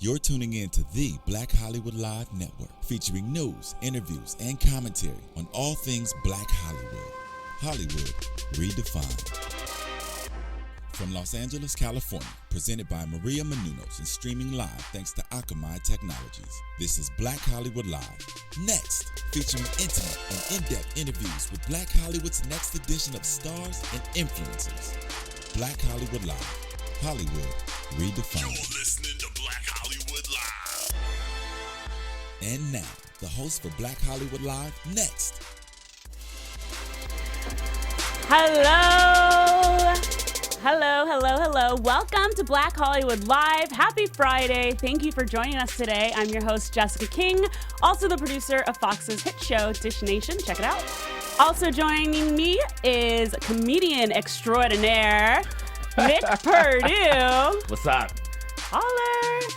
You're tuning in to the Black Hollywood Live Network, featuring news, interviews, and commentary on all things Black Hollywood. Hollywood redefined. From Los Angeles, California, presented by Maria Menounos and streaming live thanks to Akamai Technologies. This is Black Hollywood Live. Next, featuring intimate and in-depth interviews with Black Hollywood's next edition of stars and influencers. Black Hollywood Live. Hollywood redefined. You're listening to Black Hollywood Live. And now, the host for Black Hollywood Live, next. Hello. Welcome to Black Hollywood Live. Happy Friday. Thank you for joining us today. I'm your host, Jessica King, also the producer of Fox's hit show, Dish Nation. Check it out. Also joining me is comedian extraordinaire, Nick Perdue. What's up? Holler.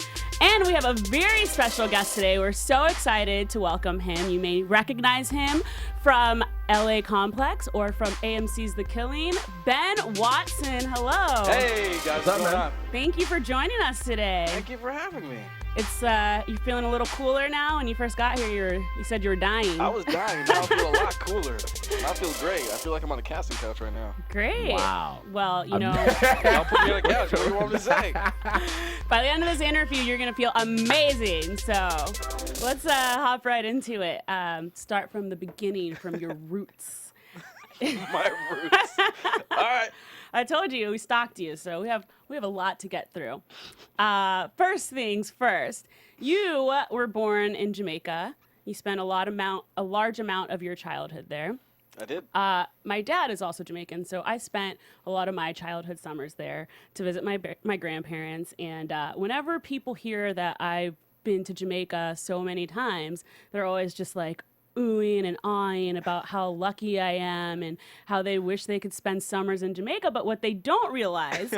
And we have a very special guest today. We're so excited to welcome him. You may recognize him from LA Complex or from AMC's The Killing. Ben Watson, hello. Hey guys, what's going on? Thank you for joining us today. Thank you for having me. It's you're feeling a little cooler now. When you first got here, you said you were dying. I was dying. Now I feel a lot cooler. I feel great. I feel like I'm on a casting couch right now. Great. Wow. Well, you know, I'll put me on a couch. What do you want me to say? by the end of this interview, you're gonna feel amazing. So let's hop right into it. Start from the beginning, from your roots. My roots. All right. I told you we stalked you, so we have a lot to get through. First things first, you were born in Jamaica. You spent a large amount of your childhood there. I did. My dad is also Jamaican, so I spent a lot of my childhood summers there to visit my grandparents. And whenever people hear that I've been to Jamaica so many times, they're always just like, oohing and ahhing about how lucky I am and how they wish they could spend summers in Jamaica. But what they don't realize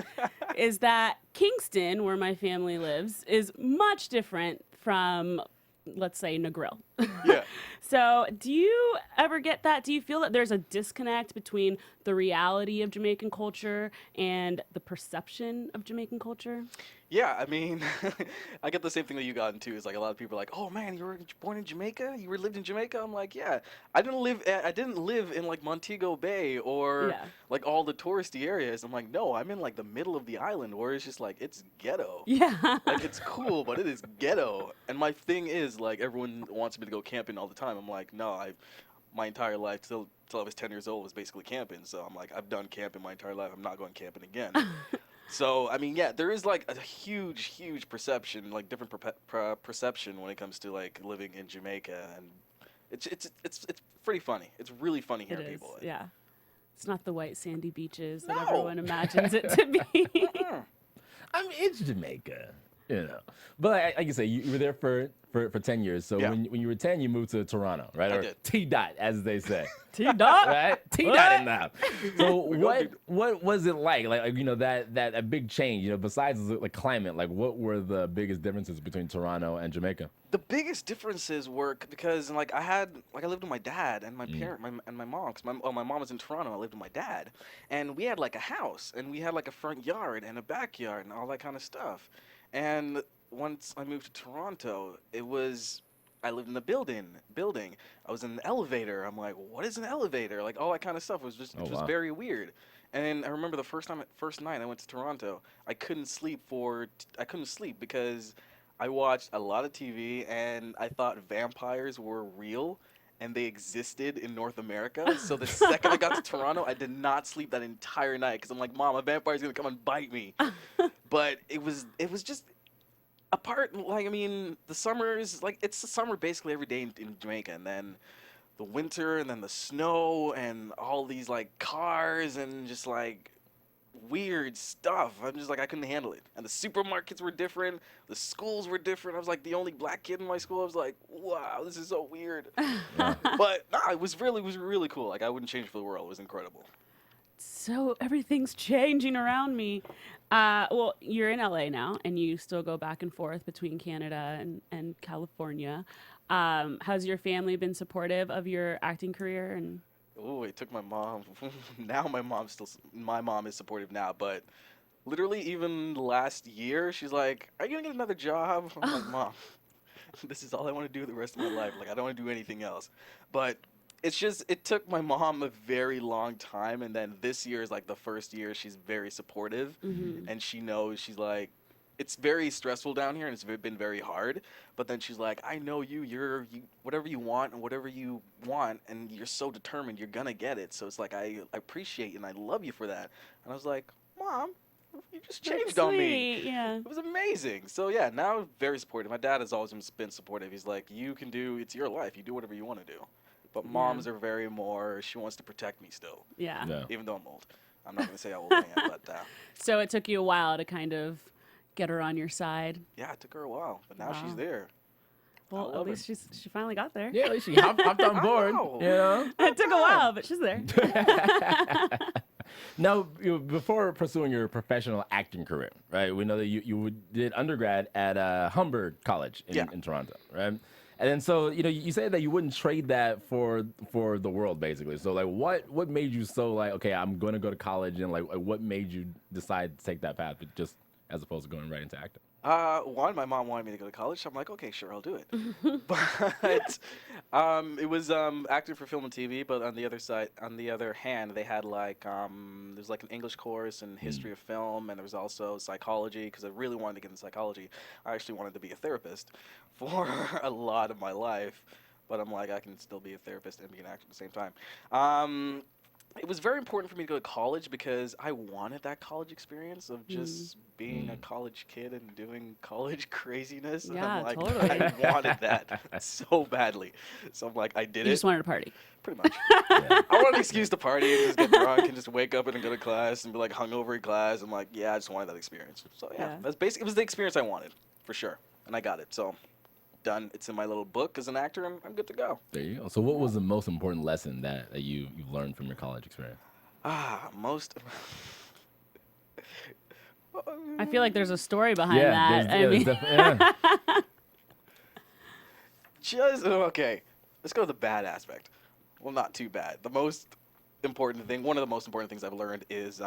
is that Kingston, where my family lives, is much different from, let's say, Negril. Yeah. So do you ever get that? Do you feel that there's a disconnect between the reality of Jamaican culture and the perception of Jamaican culture? Yeah, I mean, I get the same thing that you got into. Is like a lot of people are like, "Oh man, you were born in Jamaica? You lived in Jamaica?" I'm like, "Yeah, I didn't live in like Montego Bay or like all the touristy areas." I'm like, "No, I'm in like the middle of the island where it's just like it's ghetto. Yeah. Like it's cool, but it is ghetto." And my thing is like everyone wants me to go camping all the time. I'm like, "No, my entire life till I was 10 years old was basically camping." So I'm like, I've done camping my entire life. I'm not going camping again. So, I mean, yeah, there is like a huge perception, like different perception when it comes to like living in Jamaica, and it's pretty funny. It's really funny hearing people. Yeah. It's not the white sandy beaches that No. everyone imagines it to be. I mean, it's Jamaica, you know. But like you say, you were there for 10 years. So Yeah. when you were 10, you moved to Toronto, right? I Or did. T-Dot, as they say. T-Dot? Right? T-Dot in now. So go, what was it like you know, that big change, you know, besides the climate, like what were the biggest differences between Toronto and Jamaica? The biggest differences were because like I lived with my dad and my my mom. Cause my mom was in Toronto. I lived with my dad, and we had like a house, and we had like a front yard and a backyard and all that kind of stuff. And once I moved to Toronto, I lived in the building. I was in an elevator. I'm like, what is an elevator? Like all that kind of stuff was just Oh, wow. very weird. And I remember the first night I went to Toronto, I couldn't sleep because I watched a lot of TV and I thought vampires were real and they existed in North America. So the second I got to Toronto, I did not sleep that entire night because I'm like, Mom, a vampire's gonna come and bite me. But it was just apart. Like, I mean, the summer is like, it's the summer basically every day in Jamaica, and then the winter, and then the snow, and all these like cars and just like weird stuff. I'm just like, I couldn't handle it. And the supermarkets were different. The schools were different. I was like the only black kid in my school. I was like, wow, this is so weird. But nah, it was really cool. Like, I wouldn't change it for the world. It was incredible. So everything's changing around me. Well, you're in LA now, and you still go back and forth between Canada and California. Has your family been supportive of your acting career? And Oh, it took my mom. Now my mom is supportive now, but literally even last year, she's like, "Are you gonna get another job?" I'm like, "Mom, this is all I want to do the rest of my life. Like, I don't want to do anything else." But it's just, it took my mom a very long time, and then this year is like the first year she's very supportive, and she knows, she's like, it's very stressful down here and it's been very hard, but then she's like, "I know you whatever you want and whatever you want, and you're so determined, you're gonna get it. So it's like, I appreciate you and I love you for that." And I was like, "Mom, you just That's changed on me." sweet, yeah. It was amazing. So yeah, now very supportive. My dad has always been supportive. He's like, "You can do, it's your life. You do whatever you want to do." But moms are very more, she wants to protect me still, Yeah. Yeah. even though I'm old. I'm not going to say how old I am, but So it took you a while to kind of get her on your side. yeah, it took her a while, but now she's Wow. there. Well, at love least she finally got there. Yeah, at least she hopped on board. know. You know. It took a while, but she's there. Now, before pursuing your professional acting career, right? We know that you did undergrad at Humber College in Toronto, right? And then so you said that you wouldn't trade that for the world, basically. So like, what made you so like, okay, I'm going to go to college, and like what made you decide to take that path, but just as opposed to going right into acting? One, my mom wanted me to go to college, so I'm like, okay, sure, I'll do it. But it was acting for film and TV. But on the other hand, they had like there's like an English course and history of film, and there was also psychology, because I really wanted to get into psychology. I actually wanted to be a therapist for a lot of my life, but I'm like, I can still be a therapist and be an actor at the same time. It was very important for me to go to college because I wanted that college experience of just being a college kid and doing college craziness. And Yeah, I'm like, totally. I wanted that so badly. So I'm like, I did You it. just wanted to party. Pretty much. I want an excuse to party and just get drunk and just wake up and go to class and be like hungover in class. I'm like, yeah, I just wanted that experience. So yeah, that's basically, it was the experience I wanted, for sure. And I got it. So done. It's in my little book as an actor, and I'm good to go. There you go. So what was the most important lesson that you learned from your college experience? Most. I feel like there's a story behind that. Just okay. Let's go to the bad aspect. Well, not too bad. The most important thing, one of the most important things I've learned is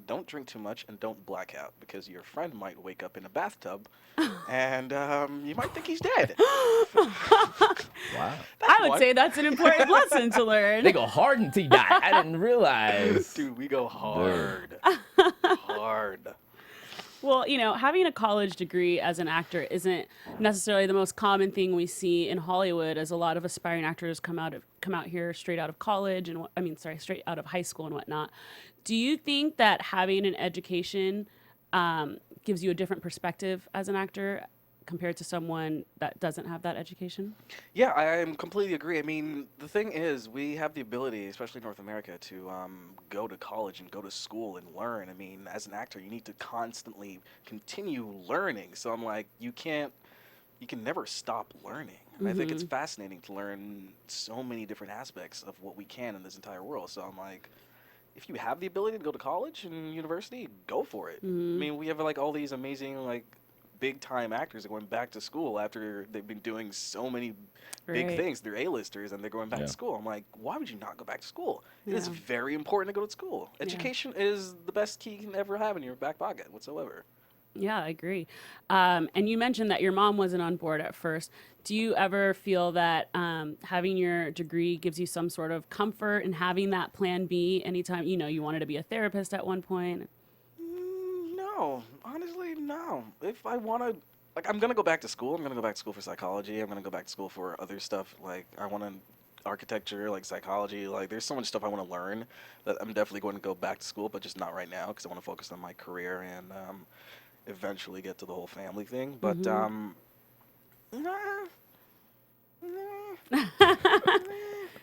don't drink too much and don't black out, because your friend might wake up in a bathtub and you might think he's dead. Wow. I would say that's an important lesson to learn. They go hard until you die. I didn't realize. Dude, we go hard. Hard. Well, having a college degree as an actor isn't necessarily the most common thing we see in Hollywood, as a lot of aspiring actors come out here straight out of college straight out of high school and whatnot. Do you think that having an education gives you a different perspective as an actor compared to someone that doesn't have that education? Yeah, I completely agree. I mean, the thing is, we have the ability, especially in North America, to go to college and go to school and learn. I mean, as an actor, you need to constantly continue learning. So I'm like, you can never stop learning. And I think it's fascinating to learn so many different aspects of what we can in this entire world. So I'm like, if you have the ability to go to college and university, go for it. I mean, we have like all these amazing like big time actors that are going back to school after they've been doing so many big things. They're A-listers and they're going back to school. I'm like, why would you not go back to school? It is very important to go to school. Education is the best key you can ever have in your back pocket whatsoever. Yeah, I agree. And you mentioned that your mom wasn't on board at first. Do you ever feel that having your degree gives you some sort of comfort in having that plan B anytime, you wanted to be a therapist at one point? No, honestly, no. If I want to, like, I'm going to go back to school. I'm going to go back to school for psychology. I'm going to go back to school for other stuff. Like, I want to architecture, like psychology. Like, there's so much stuff I want to learn that I'm definitely going to go back to school, but just not right now, because I want to focus on my career and eventually get to the whole family thing. But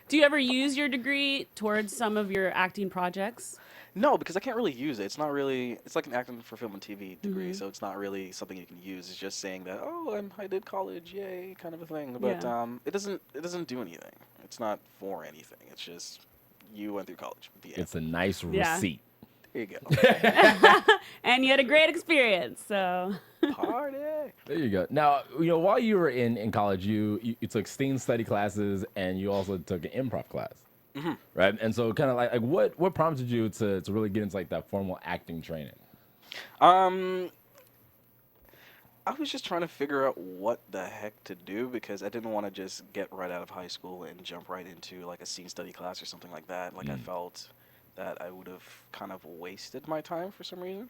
Do you ever use your degree towards some of your acting projects? no, because I can't really use it. It's not really. It's like an acting for film and TV degree, so it's not really something you can use. It's just saying that, oh, I did college, yay, kind of a thing. But it doesn't do anything. It's not for anything. It's just you went through college. The end. It's a nice receipt. There you go. And you had a great experience, so. Party. There you go. Now, while you were in college, you took STEAM study classes and you also took an improv class. right? And so kind of like what prompted you to really get into like that formal acting training? Um, I was just trying to figure out what the heck to do because I didn't want to just get right out of high school and jump right into like a scene study class or something like that. Like I felt that I would have kind of wasted my time for some reason.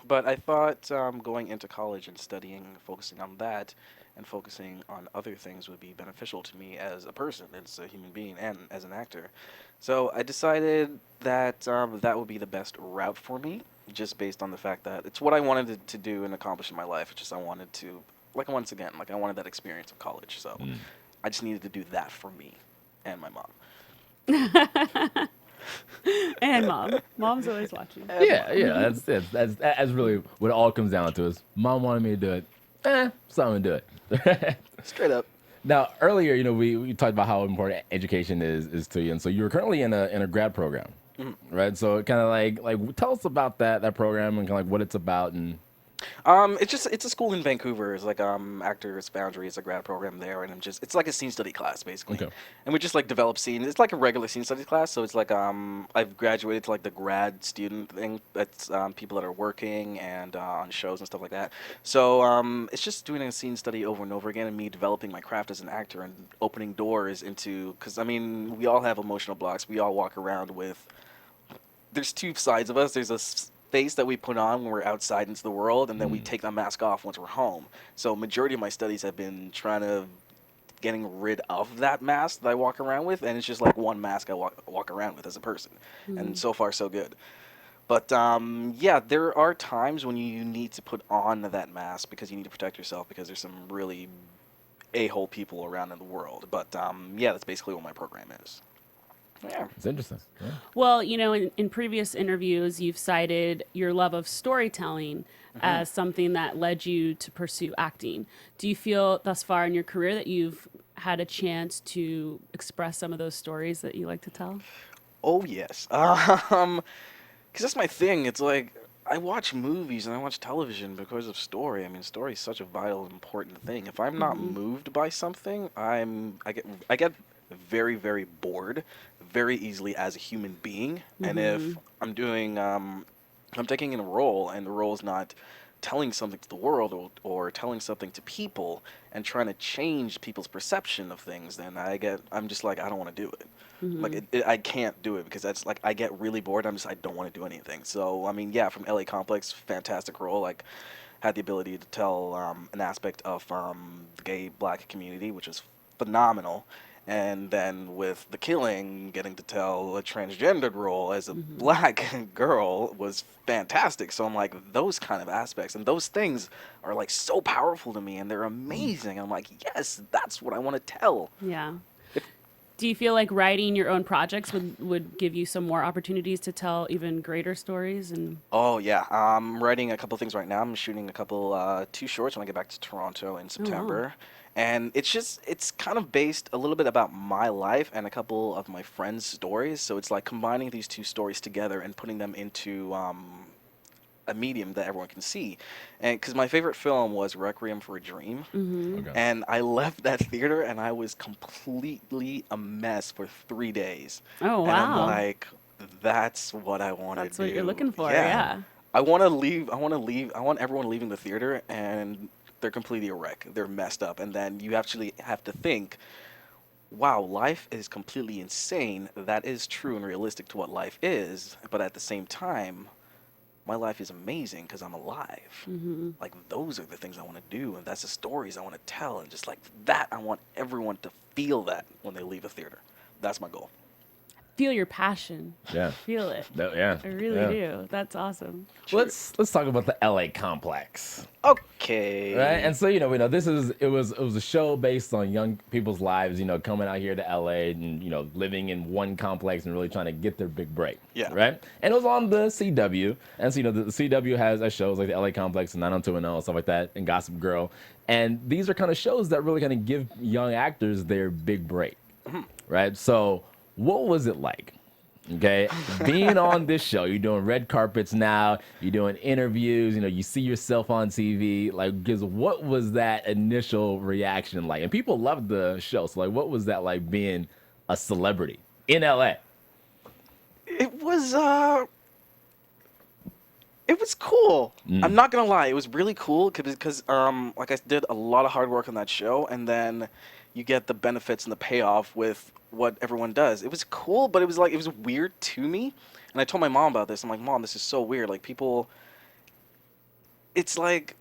But I thought going into college and studying, focusing on that, and focusing on other things would be beneficial to me as a person, as a human being, and as an actor. So I decided that that would be the best route for me, just based on the fact that it's what I wanted to do and accomplish in my life. It's just I wanted to, like once again, like I wanted that experience of college. So I just needed to do that for me and my mom. And mom's always watching. Yeah. That's really what it all comes down to. Is mom wanted me to do it? So I'm gonna do it. Straight up. Now, earlier, we talked about how important education is to you, and so you're currently in a grad program, right? So kind of like tell us about that program and kind of like what it's about and. It's a school in Vancouver. It's like Actors Foundry. It's a grad program there, and it's like a scene study class basically. Okay. And we just like develop scenes. It's like a regular scene study class. So it's like I've graduated to like the grad student thing. That's people that are working and on shows and stuff like that. So it's just doing a scene study over and over again, and me developing my craft as an actor and opening doors into. Because I mean, we all have emotional blocks. We all walk around with. There's two sides of us. There's a face that we put on when we're outside into the world, and then we take that mask off once we're home. So majority of my studies have been trying to getting rid of that mask that I walk around with, and it's just like one mask I walk around with as a person. And so far so good. But yeah, there are times when you need to put on that mask because you need to protect yourself because there's some really a-hole people around in the world. But yeah, that's basically what my program is. Yeah. It's interesting. Yeah. Well, in previous interviews, you've cited your love of storytelling as something that led you to pursue acting. Do you feel thus far in your career that you've had a chance to express some of those stories that you like to tell? Oh, yes. 'Cause that's my thing. It's like I watch movies and I watch television because of story. I mean, story is such a vital and important thing. If I'm not moved by something, I get very, very bored very easily as a human being. And if I'm taking in a role and the role is not telling something to the world or telling something to people and trying to change people's perception of things, then I'm just like, I don't want to do it. Like I can't do it because that's like I get really bored. I don't want to do anything. So I mean, yeah, from LA Complex, fantastic role. Like had the ability to tell an aspect of the gay black community, which was phenomenal. And then with The Killing, getting to tell a transgendered role as a black girl was fantastic. So I'm like, those kind of aspects and those things are like so powerful to me and they're amazing. I'm like, yes, that's what I want to tell. Yeah. Do you feel like writing your own projects would give you some more opportunities to tell even greater stories? And Oh yeah, I'm writing a couple things right now. I'm shooting a couple 2 shorts when I get back to Toronto in September. And it's kind of based a little bit about my life and a couple of my friends' stories. So it's like combining these 2 stories together and putting them into a medium that everyone can see. And because my favorite film was Requiem for a Dream. Okay. And I left that theater and I was completely a mess for 3 days. Oh, And I'm wow. like, that's what I want to do. That's what you're looking for, yeah. I want to leave. I want everyone leaving the theater and they're completely a wreck. They're messed up. And then you actually have to think, wow, life is completely insane. That is true and realistic to what life is. But at the same time, my life is amazing because I'm alive. Like, those are the things I want to do. And that's the stories I want to tell. And just like that, I want everyone to feel that when they leave a theater. That's my goal. Feel your passion. Yeah. Feel it. Yeah. I really do. That's awesome. Let's talk about the LA Complex. Okay. Right, and so we know it was a show based on young people's lives, coming out here to LA and living in one complex and really trying to get their big break. Yeah. Right, and it was on the CW, and so the CW has shows like the LA Complex and 90210 and stuff like that, and Gossip Girl, and these are kind of shows that really kind of give young actors their big break. Right, so what was it like? Okay, being on this show, you're doing red carpets now, you're doing interviews, you see yourself on TV. Like, what was that initial reaction like? And people loved the show, so like, what was that like being a celebrity in LA? It was cool. I'm not gonna lie, it was really cool because like I did a lot of hard work on that show, and then you get the benefits and the payoff with what everyone does. It was cool, but it was weird to me, and I told my mom about this. I'm like, Mom, this is so weird. Like people, it's like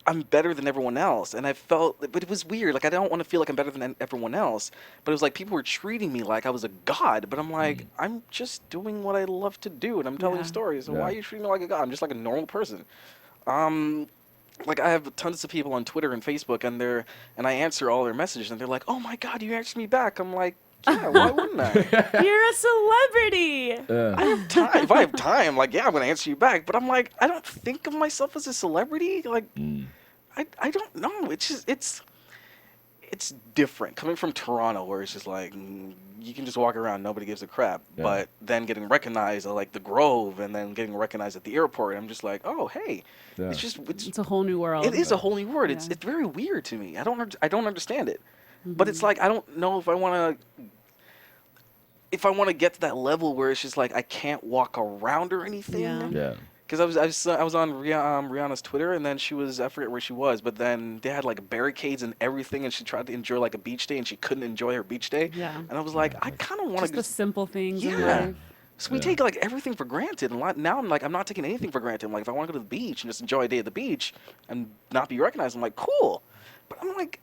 I'm better than everyone else, and I felt, but it was weird. Like I don't want to feel like I'm better than everyone else, but it was like people were treating me like I was a god. But I'm like, I'm just doing what I love to do, and I'm telling stories. So why are you treating me like a god? I'm just like a normal person. Like I have tons of people on Twitter and Facebook, and I answer all their messages, and they're like, "Oh my god, you answered me back." I'm like, yeah, why wouldn't I? You're a celebrity. I have time. If I have time, like, yeah, I'm gonna answer you back. But I'm like, I don't think of myself as a celebrity. Like. I don't know. It's just it's different coming from Toronto, where it's just like you can just walk around, nobody gives a crap. Yeah. But then getting recognized at like the Grove, and then getting recognized at the airport, I'm just like, oh hey, it's a whole new world. It is a whole new world. Yeah. It's very weird to me. I don't understand it. But it's like I don't know if I want to get to that level where it's just like I can't walk around or anything. Yeah. Because I was on Rihanna's Twitter, and then I forget where she was, but then they had like barricades and everything, and she tried to enjoy like a beach day, and she couldn't enjoy her beach day. Yeah. And I was like, I kind of want to just the simple things. Yeah. In life. So we take like everything for granted, and now I'm like, I'm not taking anything for granted. I'm like, if I want to go to the beach and just enjoy a day at the beach and not be recognized, I'm like, cool. But I'm like,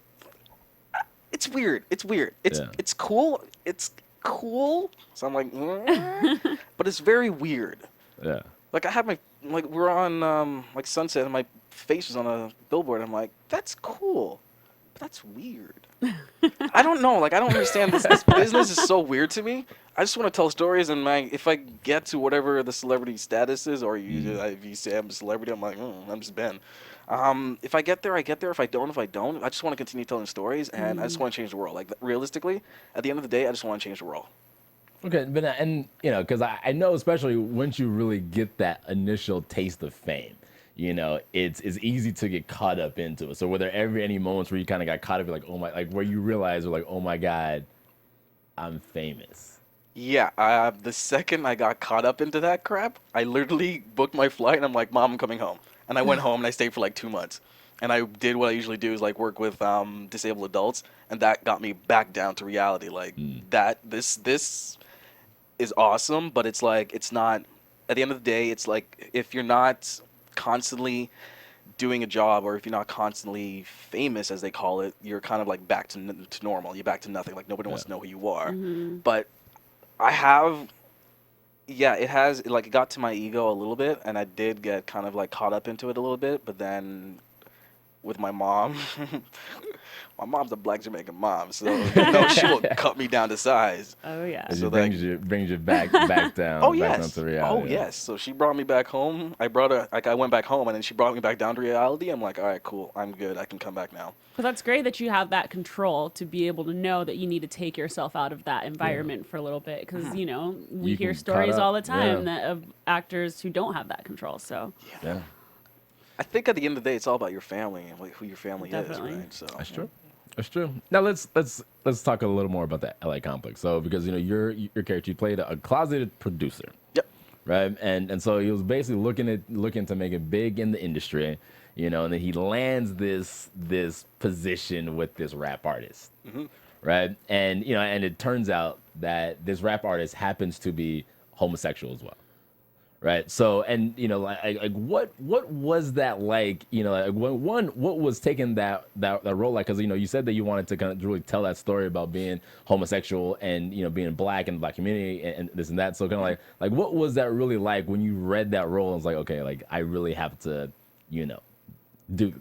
it's weird. It's weird. It's cool. It's cool. So I'm like, but it's very weird. Yeah. Like I had we're on like Sunset, and my face was on a billboard. I'm like, that's cool, but that's weird. I don't know. Like I don't understand this. This business is so weird to me. I just want to tell stories, and if I get to whatever the celebrity status is, or if you say I'm a celebrity, I'm like, I'm just Ben. If I get there, I get there. If I don't, I just want to continue telling stories, and I just want to change the world. Like realistically, at the end of the day, I just want to change the world. Okay, but and because I know, especially once you really get that initial taste of fame, it's easy to get caught up into it. So were there ever any moments where you kind of got caught up, like, oh my, like where you realized, like, oh my God, I'm famous? Yeah, the second I got caught up into that crap, I literally booked my flight, and I'm like, Mom, I'm coming home. And I went home, and I stayed for like 2 months. And I did what I usually do, is like work with disabled adults, and that got me back down to reality. Like this is awesome, but it's like, it's not, at the end of the day, it's like, if you're not constantly doing a job, or if you're not constantly famous, as they call it, you're kind of like back to normal. You're back to nothing. Like nobody wants to know who you are. But it got to my ego a little bit, and I did get kind of like caught up into it a little bit, but then with my mom, my mom's a black Jamaican mom, so she will cut me down to size. Oh yeah. So it brings you back down. Back down to reality. Oh yes. So she brought me back home. I went back home, and then she brought me back down to reality. I'm like, all right, cool. I'm good. I can come back now. But that's great that you have that control to be able to know that you need to take yourself out of that environment for a little bit, because we hear stories all the time of actors who don't have that control. So yeah. I think at the end of the day, it's all about your family and who your family is, right? So that's true. That's true. Now let's talk a little more about that LA complex. So because your character, you played a closeted producer. Yep. Right. And so he was basically looking to make it big in the industry, and then he lands this position with this rap artist. Right. And and it turns out that this rap artist happens to be homosexual as well. Right. So, and like what was that like? What was taking that role like? Because you said that you wanted to kind of really tell that story about being homosexual and being black in the black community and this and that. So kind of like what was that really like when you read that role and was like, okay, like I really have to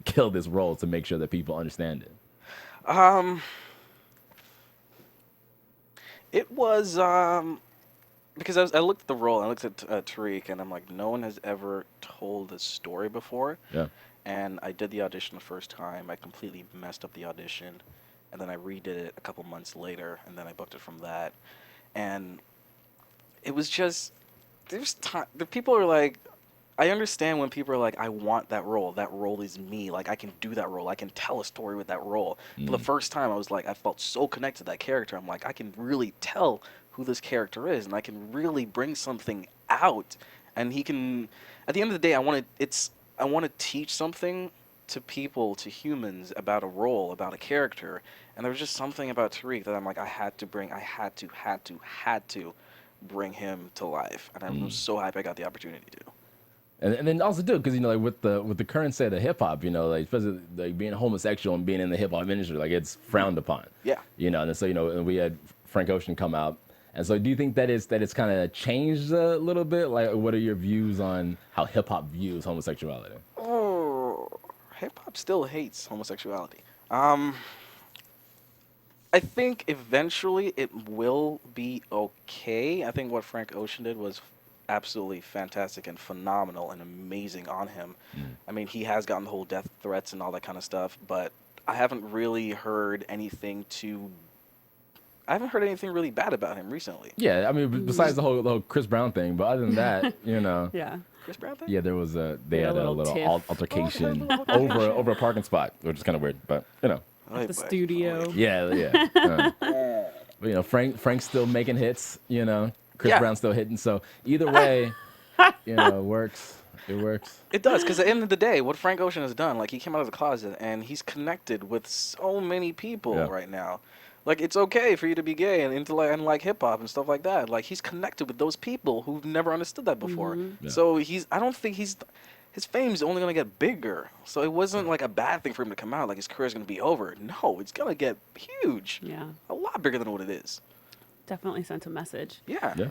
kill this role to make sure that people understand it. It was because I looked at the role, and I looked at Tariq, and I'm like, no one has ever told this story before. Yeah. And I did the audition the first time. I completely messed up the audition, and then I redid it a couple months later, and then I booked it from that. And it was just, there's time. The people are like, I understand when people are like, I want that role. That role is me. Like I can do that role. I can tell a story with that role. For the first time, I was like, I felt so connected to that character. I'm like, I can really tell who this character is, and I can really bring something out. And he can. At the end of the day, I want to teach something to people, to humans, about a role, about a character. And there was just something about Tariq that I'm like, I had to bring him to life. And I'm so happy I got the opportunity to. And then also too, because like with the current state of hip hop, like especially like being homosexual and being in the hip hop industry, like it's frowned upon. Yeah. And so and we had Frank Ocean come out, and so do you think that it's kind of changed a little bit? Like, what are your views on how hip hop views homosexuality? Oh, hip hop still hates homosexuality. I think eventually it will be okay. I think what Frank Ocean did was absolutely fantastic and phenomenal and amazing on him. I mean, he has gotten the whole death threats and all that kind of stuff, but I haven't really heard anything really bad about him recently. Yeah, I mean, besides the whole Chris Brown thing, but other than that, Yeah. Chris Brown thing? yeah, they had a little little tiff. altercation over a parking spot, which is kind of weird, but Oy The boy. studio. yeah. But, Frank's still making hits, Chris Yeah. Brown's still hitting, so either way, it works. It works. It does, because at the end of the day, what Frank Ocean has done, like, he came out of the closet, and he's connected with so many people right now. Like, it's okay for you to be gay and into like hip-hop and stuff like that. Like, he's connected with those people who've never understood that before. Yeah. So I don't think his fame's only going to get bigger. So it wasn't, like, a bad thing for him to come out, like, his career's going to be over. No, it's going to get huge. Yeah. A lot bigger than what it is. Definitely sent a message. Yeah. Yeah.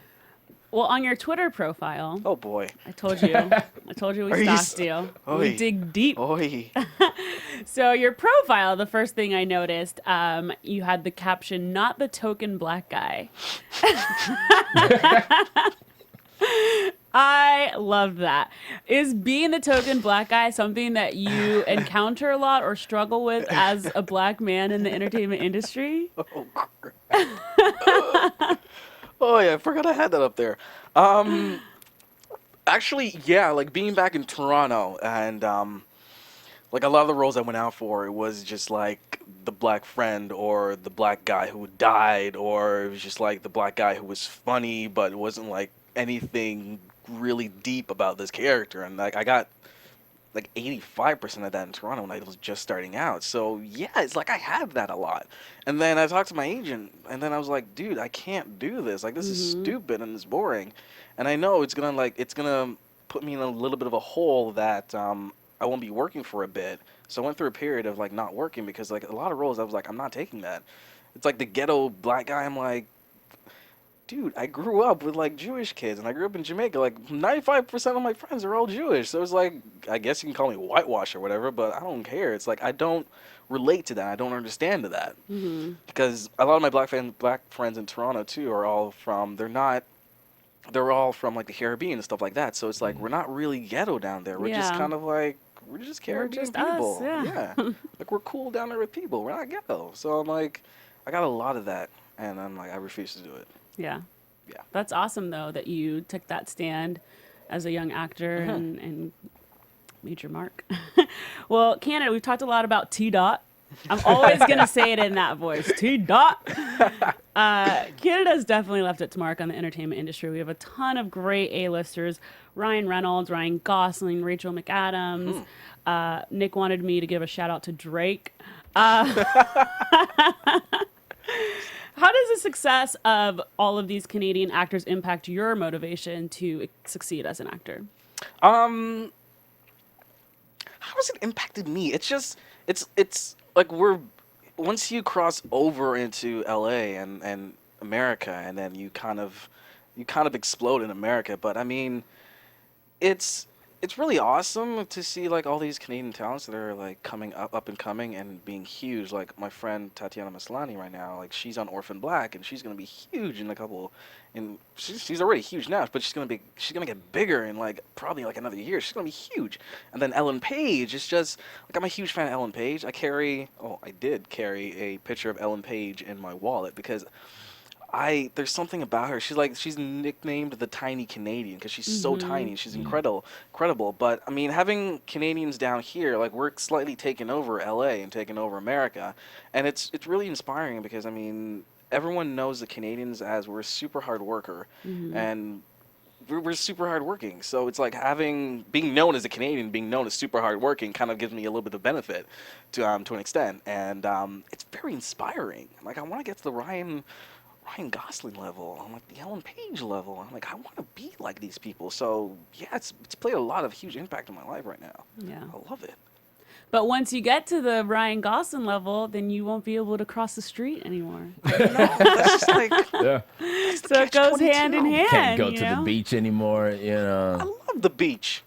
Well, on your Twitter profile, Oh, boy. I told you Are we you stalked you. We Oy. dig deep. Oy. So your profile, the first thing I noticed, you had the caption, "Not the token black guy." I love that. Is being the token black guy something that you encounter a lot or struggle with as a black man in the entertainment industry? Oh, crap. Oh, yeah, I forgot I had that up there. Actually, yeah, like being back in Toronto and like a lot of the roles I went out for, it was just like the black friend or the black guy who died, or it was just like the black guy who was funny, but it wasn't like anything really deep about this character. And like I got like 85% of that in Toronto when I was just starting out. So yeah, it's like I have that a lot. And then I talked to my agent, and then I was like, dude, I can't do this. Like, this is stupid and it's boring. And I know it's gonna put me in a little bit of a hole that I won't be working for a bit. So I went through a period of like not working because like a lot of roles I was like, I'm not taking that. It's like the ghetto black guy. I'm like, dude, I grew up with like Jewish kids, and I grew up in Jamaica. Like 95% of my friends are all Jewish. So it's like, I guess you can call me whitewash or whatever, but I don't care. It's like I don't relate to that. I don't understand to that because a lot of my black friends in Toronto too are all from. They're all from like the Caribbean and stuff like that. So it's like we're not really ghetto down there. We're just Yeah. kind of like we're just Caribbean just us, people. yeah. Like we're cool down there with people. We're not ghetto. So I'm like, I got a lot of that, and I'm like, I refuse to do it. Yeah. Yeah. That's awesome, though, that you took that stand as a young actor and made your mark. Well, Canada, we've talked a lot about T-Dot. I'm always going to say it in that voice. T-Dot. Canada's definitely left its mark on the entertainment industry. We have a ton of great A-listers. Ryan Reynolds, Ryan Gosling, Rachel McAdams. Nick wanted me to give a shout out to Drake. How does the success of all of these Canadian actors impact your motivation to succeed as an actor? How has it impacted me? It's just it's like once you cross over into LA and America, and then you kind of explode in America. But I mean, it's really awesome to see like all these Canadian talents that are like coming up and coming and being huge. Like my friend Tatiana Maslany right now, like she's on Orphan Black, and she's gonna be huge in a couple. And she's already huge now, but she's gonna get bigger in like probably like another year. She's gonna be huge. And then Ellen Page, it's just like I'm a huge fan of Ellen Page. I did carry a picture of Ellen Page in my wallet because there's something about her. She's nicknamed the tiny Canadian because she's so tiny. She's incredible. But I mean, having Canadians down here, like we're slightly taking over LA and taking over America, and it's really inspiring because I mean, everyone knows the Canadians as we're super hard worker, and we're super hardworking. So it's like being known as a Canadian, being known as super hardworking, kind of gives me a little bit of benefit to an extent, and it's very inspiring. Like I want to get to the Ryan Gosling level, I'm like the Ellen Page level. I'm like I want to be like these people. So yeah, it's played a lot of huge impact on my life right now. Yeah. I love it. But once you get to the Ryan Gosling level, then you won't be able to cross the street anymore. No, that's just like Yeah. So it goes hand in catch-22. hand. Can't go you to the know? beach anymore, you I know. love the beach.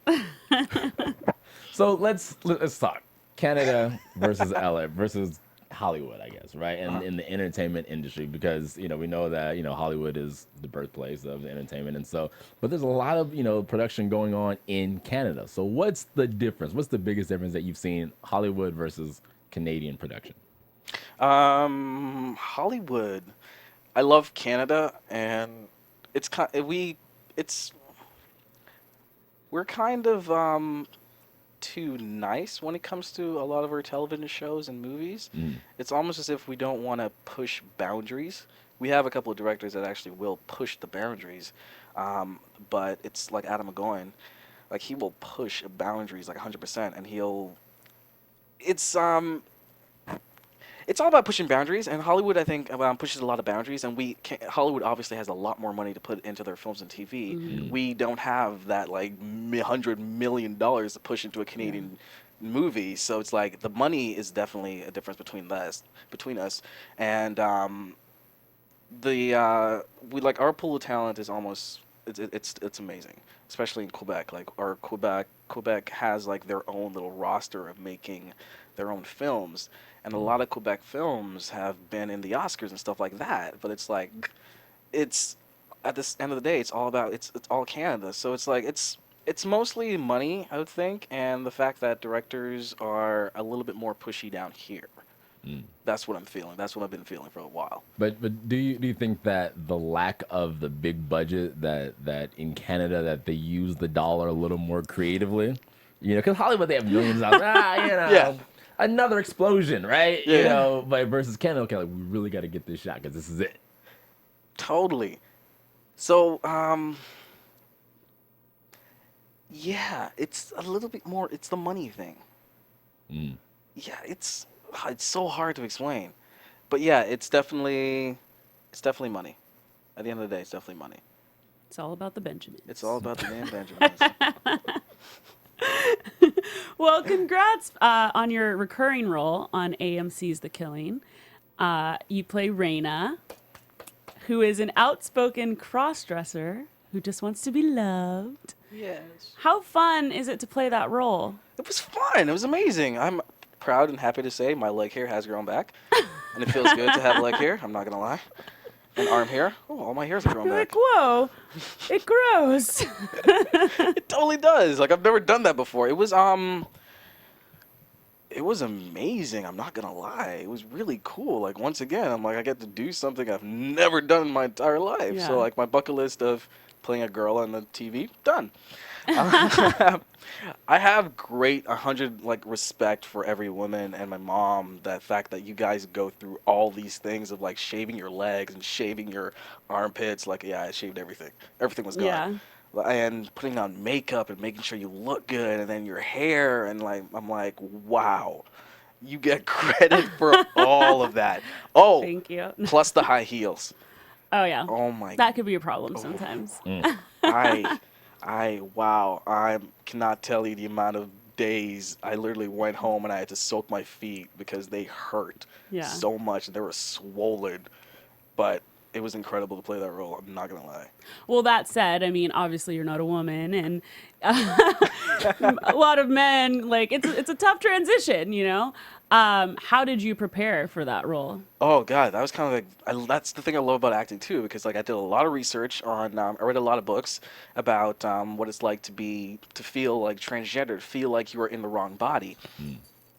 So let's talk Canada versus LA versus Hollywood, I guess, right? And in the entertainment industry, because we know that Hollywood is the birthplace of entertainment, and so, but there's a lot of production going on in Canada. So what's the difference? What's the biggest difference that you've seen Hollywood versus Canadian production? Hollywood. I love Canada, and it's we're kind of too nice when it comes to a lot of our television shows and movies. It's almost as if we don't want to push boundaries. We have a couple of directors that actually will push the boundaries, but it's like Adam McGowan, like he will push boundaries like 100%, and it's all about pushing boundaries, and Hollywood, I think, pushes a lot of boundaries, and Hollywood obviously has a lot more money to put into their films and TV. We don't have that like $100 million to push into a Canadian movie, so it's like the money is definitely a difference between us, and we like our pool of talent is almost it's amazing, especially in Quebec. Like our Quebec has like their own little roster of making their own films. And a lot of Quebec films have been in the Oscars and stuff like that. But it's like, it's at the end of the day, it's all about it's all Canada. So it's like it's mostly money, I would think, and the fact that directors are a little bit more pushy down here. That's what I'm feeling. That's what I've been feeling for a while. But do you think that the lack of the big budget that in Canada that they use the dollar a little more creatively, because Hollywood they have millions of dollars, Yeah. Another explosion, right? Yeah. But versus Canada, okay, like, we really got to get this shot because this is it. Totally. So, yeah, it's a little bit more. It's the money thing. Yeah, it's so hard to explain, but yeah, it's definitely money. At the end of the day, it's definitely money. It's all about the Benjamins. It's all about the damn Benjamins. Well, congrats on your recurring role on AMC's The Killing. You play Rayna, who is an outspoken cross-dresser who just wants to be loved. Yes. How fun is it to play that role? It was fun. It was amazing. I'm proud and happy to say my leg hair has grown back, and it feels good to have leg hair. I'm not gonna lie. And arm hair. Oh, all my hairs are grown You're back. like, whoa, it grows. It totally does. Like I've never done that before. It was amazing. I'm not gonna lie. It was really cool. Like once again, I'm like I get to do something I've never done in my entire life. Yeah. So like my bucket list of playing a girl on the TV done. I have great 100 like respect for every woman and my mom. That fact that you guys go through all these things of like shaving your legs and shaving your armpits. Like yeah, I shaved everything. Everything was gone. Yeah. And putting on makeup and making sure you look good, and then your hair, and like I'm like, wow, you get credit for all of that. Oh, Thank you. plus the high heels. Oh, yeah. Oh my. That could be a problem sometimes. Wow, I cannot tell you the amount of days I literally went home and I had to soak my feet because they hurt Yeah. so much. They were swollen, but it was incredible to play that role. I'm not gonna lie. Well, that said, I mean, obviously you're not a woman, and a lot of men, like, it's a tough transition, you know? How did you prepare for that role? Oh God, that was kind of like that's the thing I love about acting too, because like I did a lot of research on, I read a lot of books about what it's like to feel like transgender, to feel like you are in the wrong body.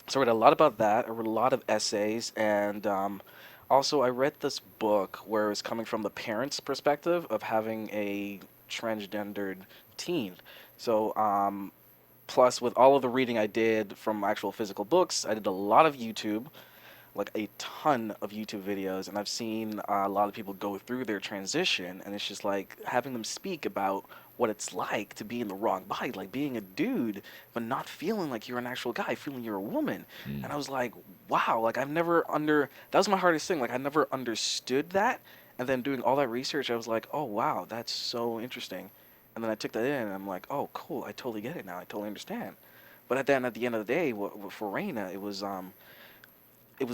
So I read a lot about that. I read a lot of essays, and Also, I read this book where it's coming from the parents' perspective of having a transgendered teen. So, plus with all of the reading I did from actual physical books, I did a lot of YouTube, like a ton of YouTube videos, and I've seen a lot of people go through their transition, and it's just like having them speak about what it's like to be in the wrong body, like being a dude, but not feeling like you're an actual guy, feeling you're a woman. And I was like, wow, like that was my hardest thing. Like I never understood that. And then doing all that research, I was like, oh wow, that's so interesting. And then I took that in, and I'm like, oh cool, I totally get it now. I totally understand. But then at the end of the day, for Rayna, it was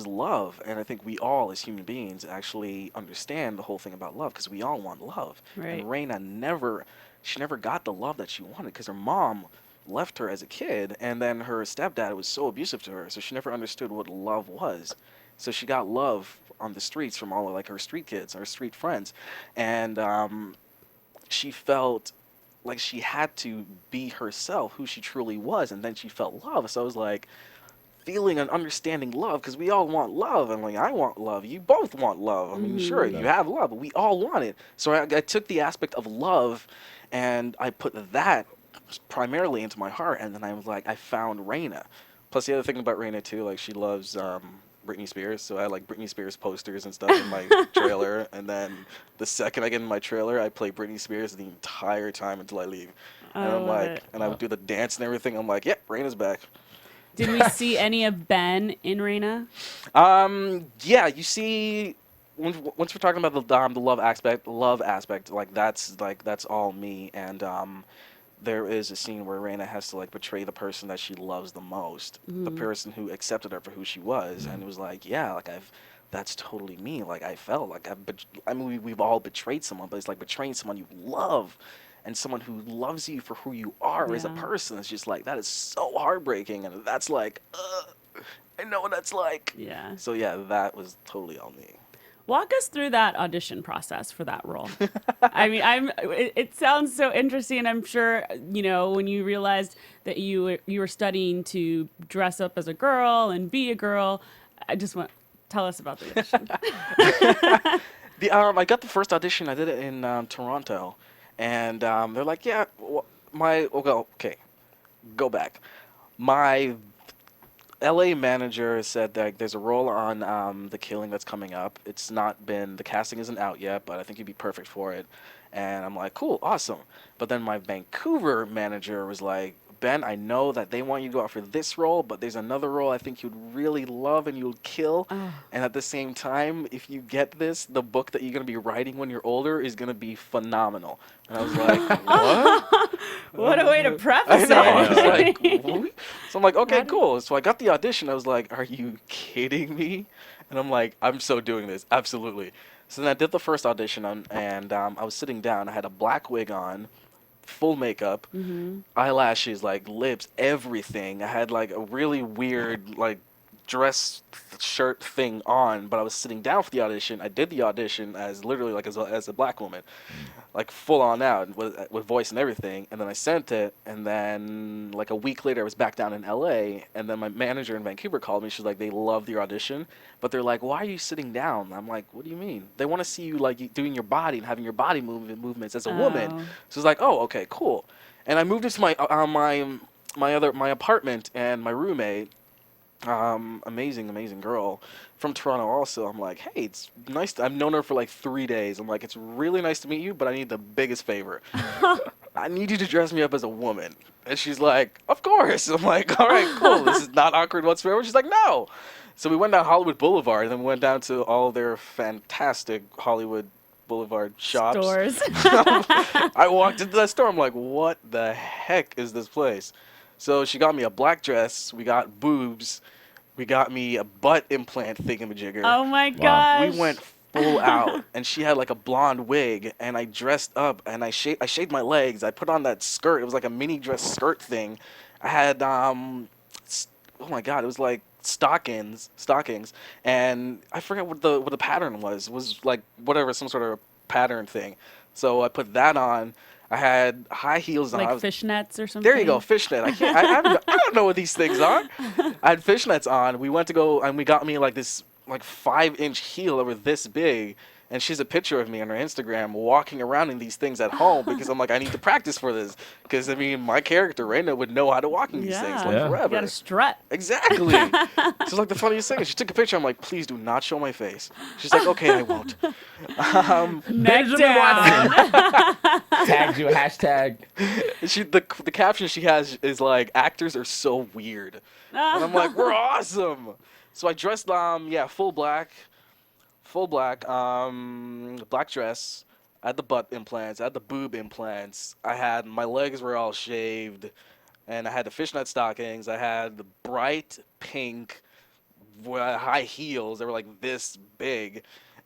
love, and I think we all as human beings actually understand the whole thing about love because we all want love. Right. And Rayna never got the love that she wanted because her mom left her as a kid, and then her stepdad was so abusive to her, so she never understood what love was. So she got love on the streets from all of like her street kids, her street friends, and she felt like she had to be herself, who she truly was, and then she felt love. So I was like, feeling and understanding love, because we all want love, and like I want love, you both want love. I mean, sure, you have love, but we all want it. So I took the aspect of love, and I put that primarily into my heart, and then I was like, I found Rayna. Plus, the other thing about Rayna too, like she loves Britney Spears, so I had like Britney Spears posters and stuff in my trailer, and then the second I get in my trailer, I play Britney Spears the entire time until I leave. And I'm like, and I would do the dance and everything. I'm like, yep, Rayna's back. Did we see any of Ben in Rayna? Yeah, you see, once we're talking about the love aspect, like that's all me. And there is a scene where Rayna has to like betray the person that she loves the most, the person who accepted her for who she was, and it was like, yeah, like that's totally me. Like I felt like I mean, we've all betrayed someone, but it's like betraying someone you love. And someone who loves you for who you are as a person. It's just like, that is so heartbreaking. And that's like, I know what that's like. Yeah. So yeah, that was totally all me. Walk us through that audition process for that role. I mean, it sounds so interesting. I'm sure, you know, when you realized that you were studying to dress up as a girl and be a girl, tell us about the audition. I got the first audition, I did it in Toronto. And they're like, yeah, okay, go back. My LA manager said that there's a role on The Killing that's coming up. The casting isn't out yet, but I think you'd be perfect for it. And I'm like, cool, awesome. But then my Vancouver manager was like, Ben, I know that they want you to go out for this role, but there's another role I think you'd really love and you'll kill. And at the same time, if you get this, the book that you're going to be writing when you're older is going to be phenomenal. And I was like, what? What a way to preface I know. it. I was like, what? So I'm like, okay, cool. So I got the audition. I was like, are you kidding me? And I'm like, I'm so doing this. Absolutely. So then I did the first audition, and I was sitting down. I had a black wig on, full makeup, eyelashes, like lips, everything. I had like a really weird like dress shirt thing on, but I was sitting down for the audition. I did the audition as literally like as a black woman, like full on out with voice and everything. And then I sent it, and then like a week later I was back down in LA, and then my manager in Vancouver called me. She's like, they loved your audition, but they're like, why are you sitting down? I'm like, what do you mean? They want to see you like doing your body and having your body movements as a woman. So it's like, oh, okay, cool. And I moved into my apartment, and my roommate, amazing girl from Toronto also. I'm like, hey, it's nice. I've known her for like 3 days. I'm like, it's really nice to meet you, but I need the biggest favor. I need you to dress me up as a woman. And she's like, of course. I'm like, all right, cool. This is not awkward whatsoever. She's like, no. So we went down Hollywood Boulevard, and then we went down to all their fantastic Hollywood Boulevard shops. Stores. I walked into that store. I'm like, what the heck is this place? So she got me a black dress. We got boobs. We got me a butt implant thingamajigger. Oh my gosh. We went full out, and she had like a blonde wig, and I dressed up, and I shaved my legs. I put on that skirt. It was like a mini dress skirt thing. I had oh my god, it was like stockings, and I forgot what the pattern was. It was like whatever, some sort of pattern thing. So I put that on. I had high heels on. Like fishnets or something? There you go, fishnet. I don't know what these things are. I had fishnets on. We went to go, and we got me like this like 5-inch heel that were this big. And she's a picture of me on her Instagram walking around in these things at home because I'm like, I need to practice for this. Because, I mean, my character, Rayna, would know how to walk in these things like Yeah. forever. You gotta strut. Exactly. She's like the funniest thing. She took a picture. I'm like, please do not show my face. She's like, okay, I won't. Neck Benjamin down. Watson tagged you hashtag. The caption she has is like, actors are so weird. And I'm like, we're awesome. So I dressed, full black, black dress. I had the butt implants. I had the boob implants. My legs were all shaved, and I had the fishnet stockings. I had the bright pink high heels. They were like this big,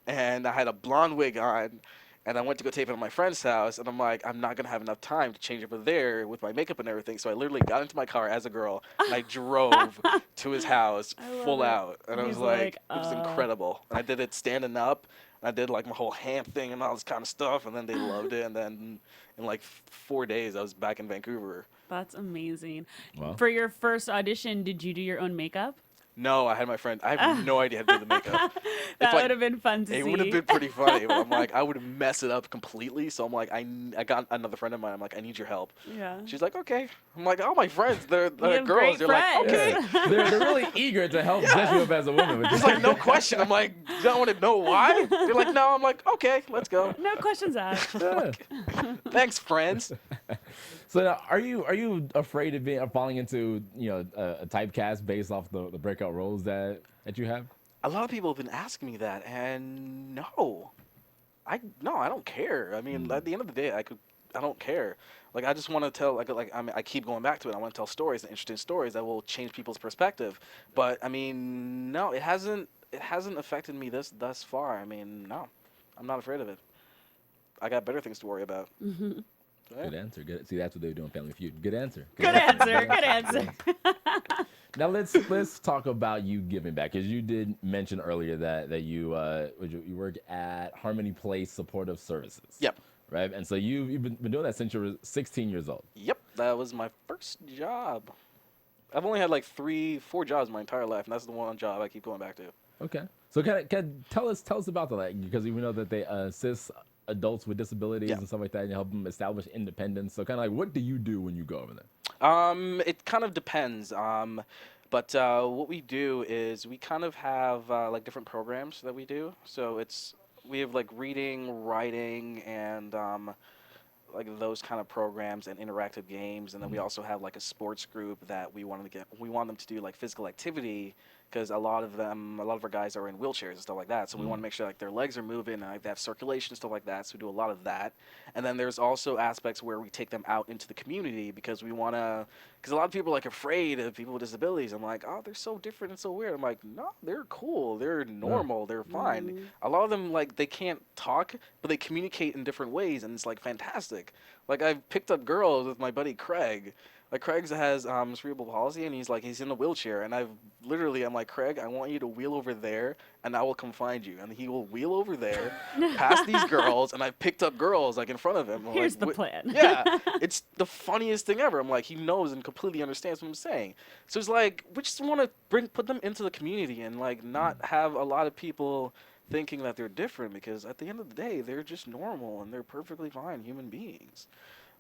and I had a blonde wig on. And I went to go tape it at my friend's house, and I'm like, I'm not gonna have enough time to change over there with my makeup and everything. So I literally got into my car as a girl, and I drove to his house full it. out, and I was He's like, it was incredible. And I did it standing up, and I did like my whole hand thing and all this kind of stuff, and then they loved it. And then in like 4 days, I was back in Vancouver. That's amazing. Wow. For your first audition, did you do your own makeup? No, I had my friend. I have no idea how to do the makeup. That If I- would have been fun to see. It would have been pretty funny, but I'm like, I would mess it up completely. So I'm like, I got another friend of mine. I'm like, I need your help. Yeah. She's like, okay. I'm like, all my friends, they're have girls. great They're like, friends. okay. Yeah. They're really eager to help dress you up as a woman. Which is It's like, no question. I'm like, you don't want to know why? They're like, no. I'm like, okay, let's go. No questions asked. yeah. Thanks, friends. So now, are you afraid of falling into a typecast based off the breakout roles that you have? A lot of people have been asking me that, and no, I don't care. I mean, at the end of the day, I don't care. Like, I just want to tell, I keep going back to it. I want to tell stories, interesting stories that will change people's perspective. But I mean, no, it hasn't affected me thus far. I mean, no, I'm not afraid of it. I got better things to worry about. Mm-hmm. Yeah. Good answer. Good. See, that's what they would do on Family Feud. Good answer. Good answer. Good answer. Now let's talk about you giving back, because you did mention earlier that you work at Harmony Place Supportive Services. Yep. Right, and so you've been doing that since you were 16 years old. Yep, that was my first job. I've only had like 3-4 jobs my entire life, and that's the one job I keep going back to. Okay. So can tell us about that, like, because we know that they assist adults with disabilities and stuff like that, and help them establish independence. So kind of like, what do you do when you go over there? It kind of depends. But what we do is we kind of have like different programs that we do. So we have like reading, writing, and like those kind of programs and interactive games. And then we also have like a sports group that we want them to do like physical activity, because a lot of our guys are in wheelchairs and stuff like that. So we want to make sure like their legs are moving and like, they have circulation and stuff like that. So we do a lot of that. And then there's also aspects where we take them out into the community, because because a lot of people are like afraid of people with disabilities. I'm like, oh, they're so different and so weird. I'm like, no, they're cool. They're normal. They're fine. A lot of them, like, they can't talk, but they communicate in different ways, and it's like fantastic. Like, I've picked up girls with my buddy Craig. Like, Craig has cerebral palsy, and he's in a wheelchair, and I'm like, Craig, I want you to wheel over there, and I will come find you. And he will wheel over there, past these girls, and I picked up girls like in front of him. I'm Here's like, the plan. Yeah, it's the funniest thing ever. I'm like, he knows and completely understands what I'm saying. So it's like, we just want to put them into the community and like not have a lot of people thinking that they're different, because at the end of the day, they're just normal and they're perfectly fine human beings.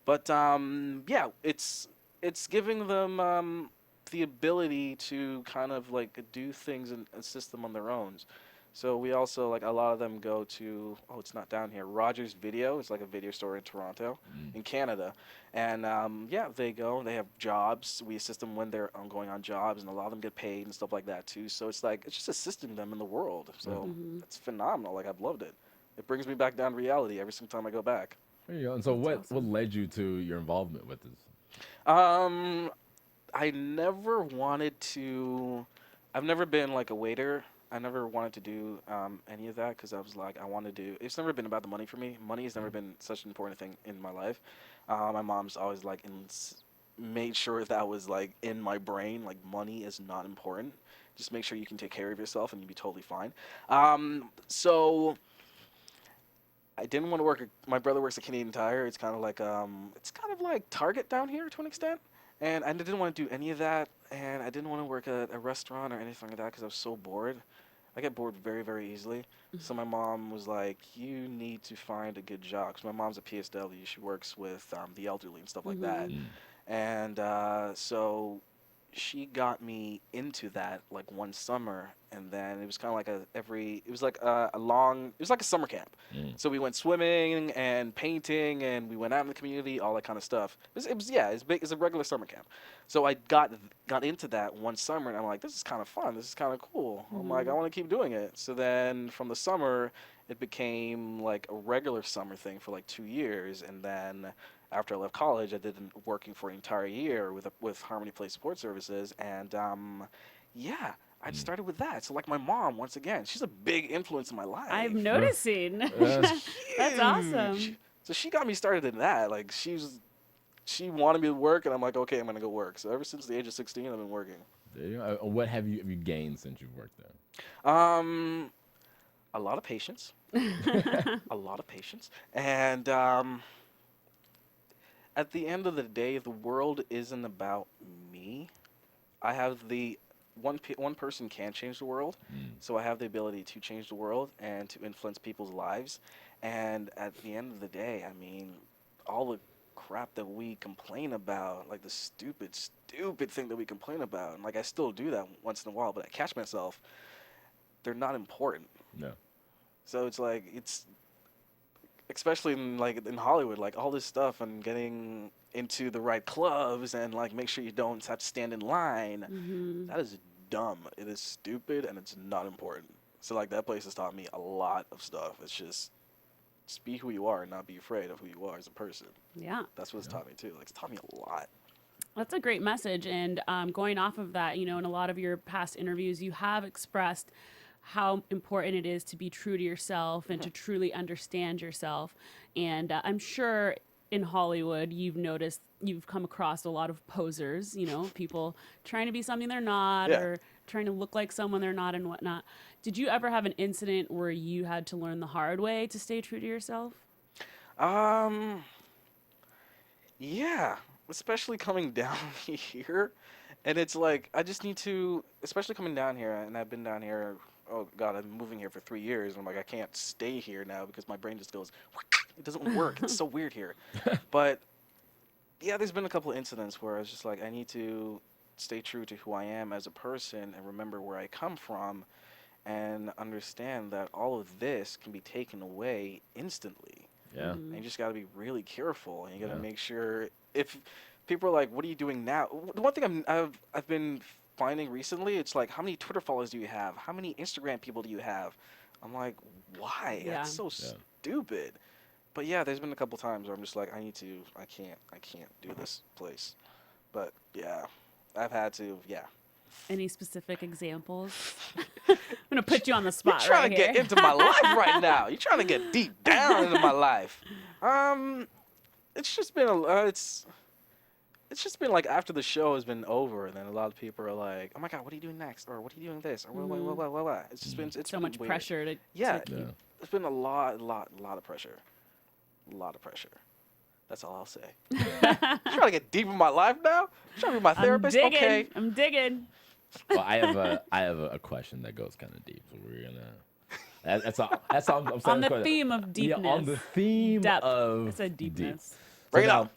But yeah, it's giving them the ability to kind of like do things and assist them on their own. So we also, like, a lot of them go to, it's not down here, Rogers Video. It's like a video store in Toronto, in Canada. And yeah, they go, they have jobs. We assist them when they're going on jobs, and a lot of them get paid and stuff like that too. So it's like, it's just assisting them in the world. So it's phenomenal. Like, I've loved it. It brings me back down to reality every single time I go back. There you go. And so what led you to your involvement with this? I never wanted to. I've never been like a waiter. I never wanted to do any of that, because I was like, I want to do. It's never been about the money for me. Money has never been such an important thing in my life. My mom's always like made sure that was like in my brain. Like, money is not important. Just make sure you can take care of yourself and you'll be totally fine. So I didn't want to work. My brother works at Canadian Tire. It's kind of like Target down here to an extent. And I didn't want to do any of that, and I didn't want to work at a restaurant or anything like that, because I was so bored. I get bored very, very easily. So my mom was like, "You need to find a good job." 'Cause my mom's a PSW. She works with the elderly and stuff like that. And so she got me into that like one summer, and then it was kind of like it was like it was like a summer camp. So we went swimming and painting, and we went out in the community, all that kind of stuff. It's big. It's a regular summer camp. So I got into that one summer, and I'm like, this is kind of fun. This is kind of cool. I'm like, I want to keep doing it. So then from the summer, it became like a regular summer thing for like 2 years, and then after I left college, I did working for an entire year with Harmony Place Support Services, and yeah, I started with that. So like my mom, once again, she's a big influence in my life. I'm noticing. That's awesome. So she got me started in that. Like she wanted me to work, and I'm like, okay, I'm gonna go work. So ever since the age of 16, I've been working. What have you gained since you've worked there? A lot of patience. A lot of patience, and at the end of the day, the world isn't about me. I have the one person can change the world, so I have the ability to change the world and to influence people's lives. And at the end of the day, I mean, all the crap that we complain about, like the stupid thing that we complain about, and like I still do that once in a while, but I catch myself. They're not important. No. So it's like especially in Hollywood, like all this stuff and getting into the right clubs and like make sure you don't have to stand in line. That is dumb. It is stupid, and it's not important. So like that place has taught me a lot of stuff. It's just be who you are and not be afraid of who you are as a person. Yeah. That's what it's taught me too. Like it's taught me a lot. That's a great message. And going off of that, in a lot of your past interviews, you have expressed how important it is to be true to yourself and to truly understand yourself. And I'm sure in Hollywood, you've come across a lot of posers, people trying to be something they're not or trying to look like someone they're not and whatnot. Did you ever have an incident where you had to learn the hard way to stay true to yourself? Yeah, especially coming down here. And it's like, I just need to, especially coming down here, and I've been down here, oh God, I've been moving here for 3 years, and I'm like, I can't stay here now because my brain just goes, it doesn't work. It's so weird here. But yeah, there's been a couple of incidents where I was just like, I need to stay true to who I am as a person and remember where I come from and understand that all of this can be taken away instantly. Yeah. And you just got to be really careful, and you got to make sure if people are like, what are you doing now? The one thing I've been finding recently, it's like, how many Twitter followers do you have? How many Instagram people do you have? I'm like, why? Yeah. That's so stupid. But yeah, there's been a couple times where I'm just like, I can't do this place. But yeah, I've had to, Any specific examples? I'm going to put you on the spot You're trying right to here. get into my life right now. You're trying to get deep down into my life. It's just been it's just been like after the show has been over, and then a lot of people are like, "Oh my God, what are you doing next?" Or "What are you doing this?" Or what. It's just been so been much weird. pressure to There's been a lot of pressure. A lot of pressure. That's all I'll say. You trying to get deep in my life now? You trying to be my therapist? I'm digging. Okay. I'm digging. Well, I have a question that goes kind of deep, so we're gonna. That's all I'm saying. On the theme of deepness. Yeah, on the theme Depth. of It's a deepness. deep. Bring it now, up.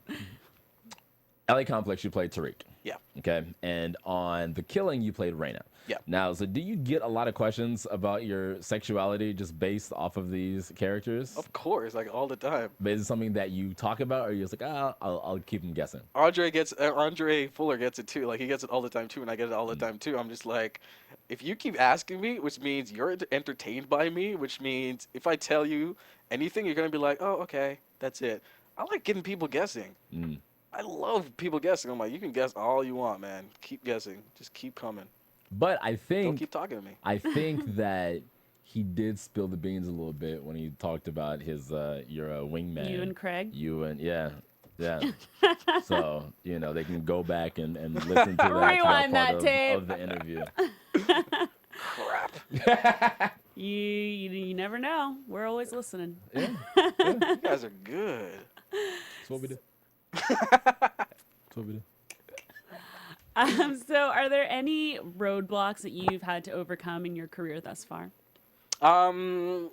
LA Complex, you played Tariq. Yeah. Okay. And on The Killing, you played Rayna. Yeah. Now, so do you get a lot of questions about your sexuality just based off of these characters? Of course, like all the time. But is it something that you talk about, or you're just like, I'll keep them guessing? Andre Fuller gets it too. Like he gets it all the time too, and I get it all the time too. I'm just like, if you keep asking me, which means you're entertained by me, which means if I tell you anything, you're gonna be like, oh, okay, that's it. I like getting people guessing. I love people guessing. I'm like, you can guess all you want, man. Keep guessing. Just keep coming. But I think Don't keep talking to me. I think that he did spill the beans a little bit when he talked about his your wingman. You and Craig? Yeah. So they can go back and listen to that, Rewind that part tape. of the interview. Crap. You never know. We're always listening. Yeah. You guys are good. That's what we do. That's what we do. So are there any roadblocks that you've had to overcome in your career thus far? The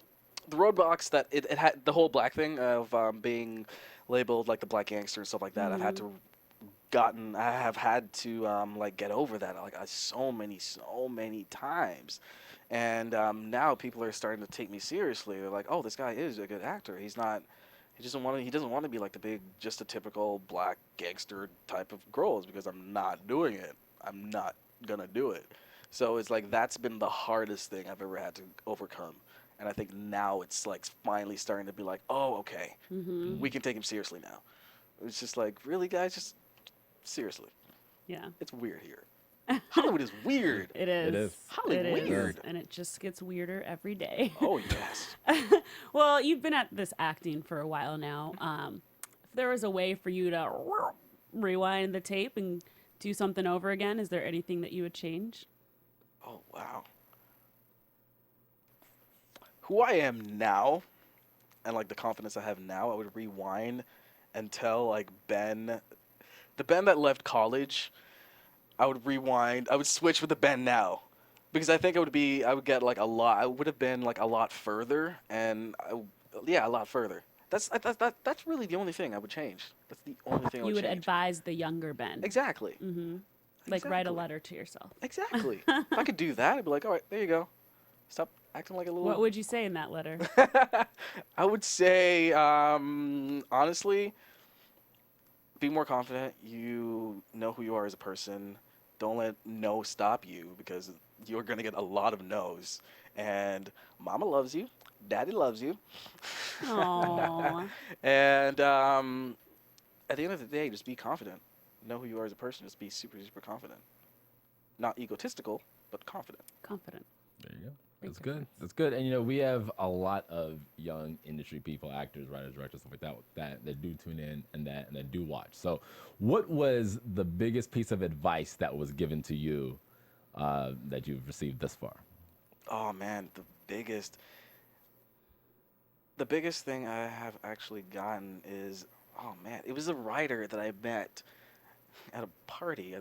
roadblocks that it had, the whole black thing of being labeled like the black gangster and stuff like that. I have had to like get over that like so many times, and now people are starting to take me seriously. They're like, oh, this guy is a good actor. He doesn't want to be like the big, just a typical black gangster type of roles, because I'm not doing it. I'm not gonna do it. So it's like that's been the hardest thing I've ever had to overcome. And I think now it's like finally starting to be like, oh, okay, we can take him seriously now. It's just like, really, guys, just seriously. Yeah. It's weird here. Hollywood is weird. It is. It is. Hollywood It is. weird. And it just gets weirder every day. Oh, yes. Well, you've been at this acting for a while now. If there was a way for you to rewind the tape and do something over again, is there anything that you would change? Oh, wow. Who I am now, and like the confidence I have now, I would rewind and tell like the Ben that left college, I would rewind. I would switch with the Ben now, because I think I would get like a lot. I would have been like a lot further, and a lot further. That's really the only thing I would change. That's the only thing I would You would change. advise the younger Ben. Exactly. Like write a Exactly. letter to yourself. Exactly. If I could do that, I'd be like, all right, there you go. Stop acting like a little. What would you say in that letter? I would say, honestly, be more confident. You know who you are as a person. Don't let no stop you, because you're going to get a lot of no's. And mama loves you. Daddy loves you. Aww. And at the end of the day, just be confident. Know who you are as a person. Just be super, super confident. Not egotistical, but confident. Confident. There you go. Big That's good. That's good. And you know, we have a lot of young industry people, actors, writers, directors, stuff like that do tune in and that do watch. So, what was the biggest piece of advice that was given to you that you've received thus far? Oh man, the biggest thing I have actually gotten is, oh man, it was a writer that I met at a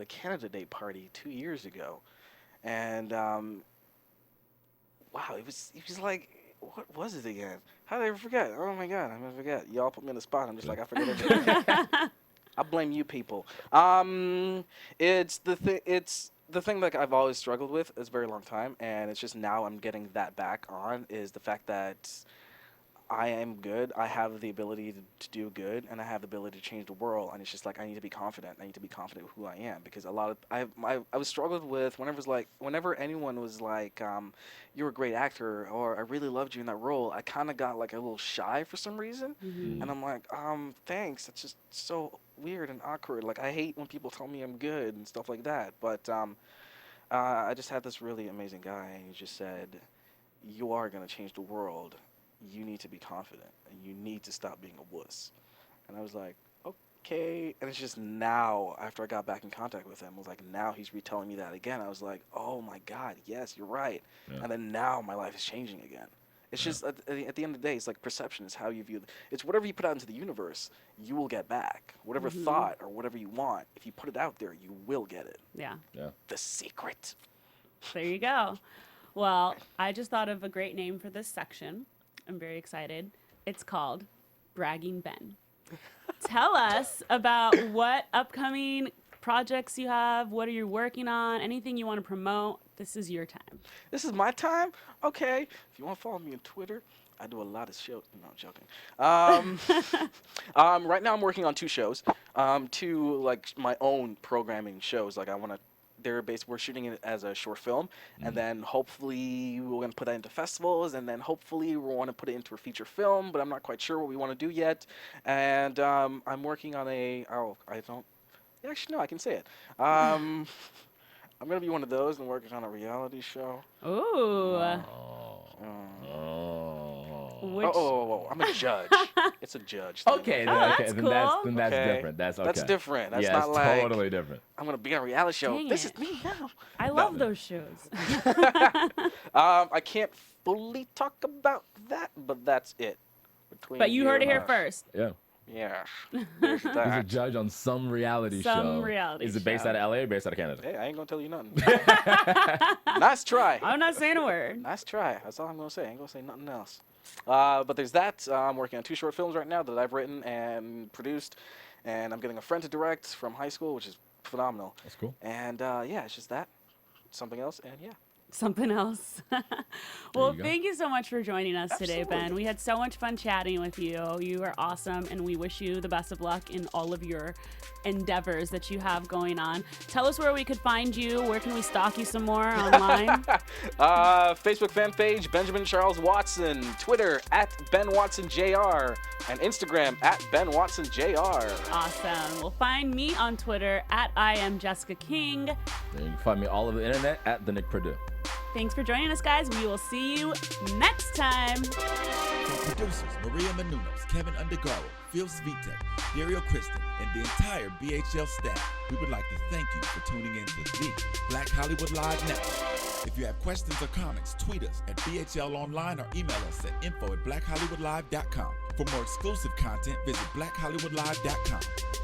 Canada Day party 2 years ago, and wow, it was like, what was it again? How did I ever forget? Oh my god, I'm gonna forget. Y'all put me in the spot. I'm just like, I forget everything. I blame you people. It's the thing that I've always struggled with. It's a very long time, and it's just now I'm getting that back on, is the fact that I am good. I have the ability to do good, and I have the ability to change the world. And it's just like, I need to be confident. I need to be confident with who I am, because I was struggled with whenever anyone was like, you're a great actor, or I really loved you in that role, I kind of got like a little shy for some reason. And I'm like, thanks. That's just so weird and awkward. Like, I hate when people tell me I'm good and stuff like that. But I just had this really amazing guy, and he just said, you are going to change the world. You need to be confident, and you need to stop being a wuss. And I was like, okay. And it's just now, after I got back in contact with him, I was like, now he's retelling me that again. I was like, oh my God, yes, you're right. Yeah. And then now my life is changing again. It's just, at the end of the day, it's like perception is how you view it's whatever you put out into the universe, you will get back. Whatever thought or whatever you want, if you put it out there, you will get it. Yeah. Yeah. The secret. There you go. Well, I just thought of a great name for this section. I'm very excited. It's called Bragging Ben. Tell us about what upcoming projects you have. What are you working on? Anything you want to promote? This is your time. This is my time? Okay. If you want to follow me on Twitter, I do a lot of shows. No, I'm joking. Right now I'm working on 2 shows. 2 like my own programming shows. Like we're shooting it as a short film, and then hopefully we're going to put that into festivals, and then hopefully we want to put it into a feature film, but I'm not quite sure what we want to do yet. And I'm working on actually, no, I can say it. I'm going to be one of those and working on a reality show. Ooh. Which, I'm a judge. It's a judge. Okay, Oh, that's then that's cool. different. That's okay. That's different. That's yeah, not it's like totally different. I'm gonna be on a reality show. Dang This it. is me now. I love those shows. I can't fully talk about that, but that's it. But you heard it here first. Yeah. Yeah, there's He's a that. judge on some reality show. Some reality Is it based show. out of LA or based out of Canada? Hey, I ain't gonna tell you nothing. Nice try. I'm not saying a word. Nice try. That's all I'm gonna say. I ain't gonna say nothing else. But there's that. I'm working on 2 short films right now that I've written and produced, and I'm getting a friend to direct from high school, which is phenomenal. That's cool. And yeah, it's just that. Something else, and yeah. Something else. Well, you go. thank you so much for joining us today, Ben. Absolutely. We had so much fun chatting with you. You are awesome, and we wish you the best of luck in all of your endeavors that you have going on. Tell us where we could find you. Where can we stalk you some more online? Facebook fan page Benjamin Charles Watson, Twitter @BenWatsonJR, and Instagram @BenWatsonJR. Awesome. Well, find me on Twitter @IamJessicaKing. And you can find me all over the internet at the Nick Perdue. Thanks for joining us, guys. We will see you next time. From producers Maria Menounos, Kevin Undergaro, Phil Svitek, Dario Kristen, and the entire BHL staff, we would like to thank you for tuning in to the Black Hollywood Live Network. If you have questions or comments, tweet us at BHL Online or email us at info@blackhollywoodlive.com. For more exclusive content, visit blackhollywoodlive.com.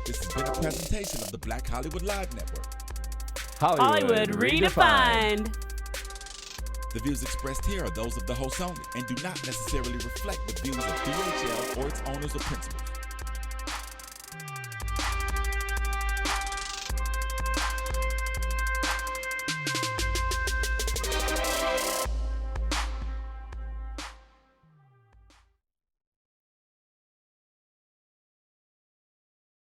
This has been a presentation of the Black Hollywood Live Network. Hollywood redefined. The views expressed here are those of the host only and do not necessarily reflect the views of BHL or its owners or principals.